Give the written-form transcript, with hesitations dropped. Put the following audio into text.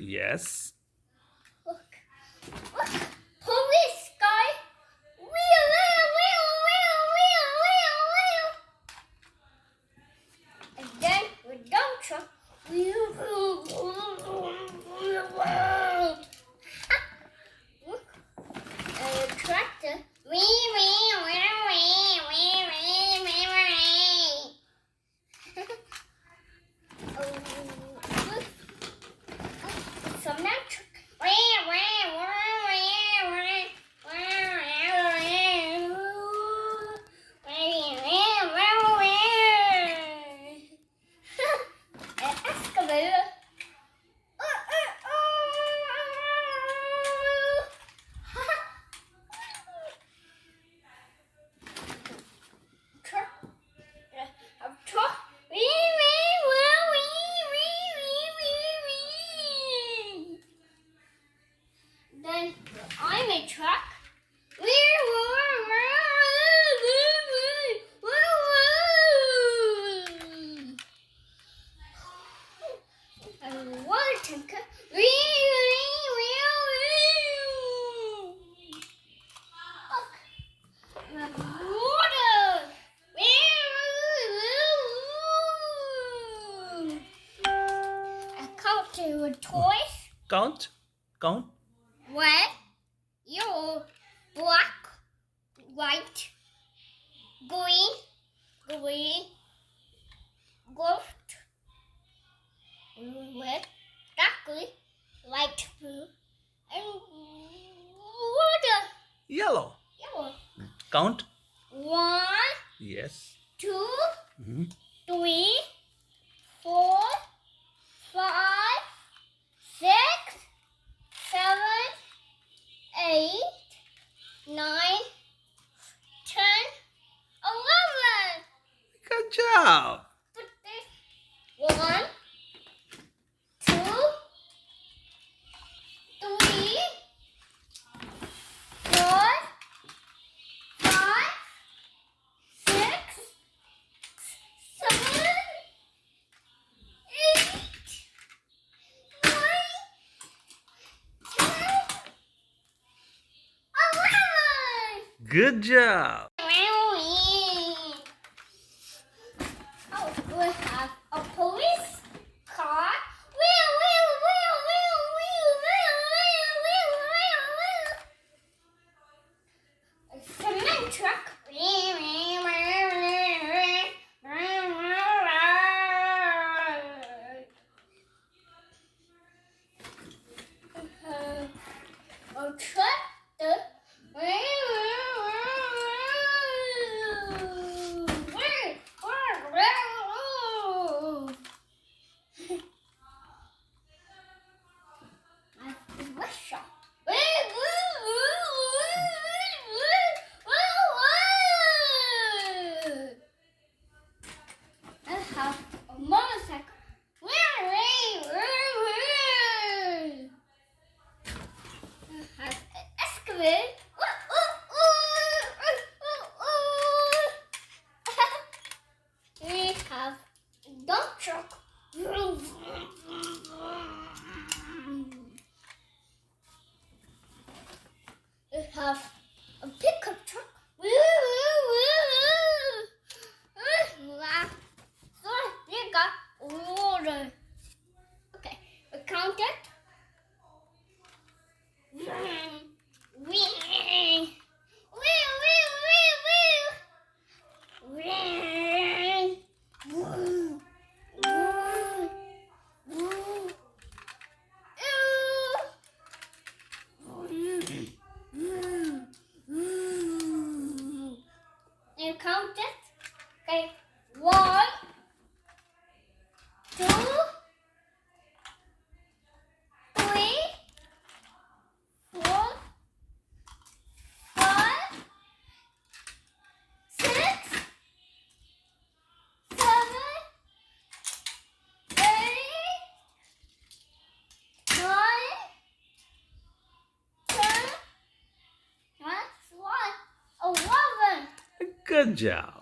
Yes. Look. Look. Police guy. Wheel, wheel, wheel, wheel, wheel, wheel, wheel. And then with dump truck. Wheel, wheel, wheel, wheel, wheel. Look. And the tractor. Wheel, wheel, wheel, wheel, wheel, wheel, wheel, wheel. Look. It's a metric. An excavator. Truck. A truck. Then I'm a truck. And a water tanker. Look, the water. A counter with toys. Count. Count. Red, yellow, black, white, green, gold, red, dark green, light blue, and water. Yellow. Count. 1, Yes. 2, Mhm. 3, 4, 5, 6, 7, 8, 9, 10, 11. Good job. Put this 1, 2, 3, 4, 5, 6, 7, 8, 9, 10, 11. Good job. Oh, we have a police car. Wheel, wheel, wheel, wheel, wheel, wheel, wheel, wheel, wheel, wheel. A cement truck. A tractor. I have a motorcycle. I have an excavator. We have a dump truck. We have a pickup truck. So we got water. Okay, we count it. You count it. Okay, 1, 2, 3, 4, 5, 6, 7, 8, 9, 10. That's 11. Good job.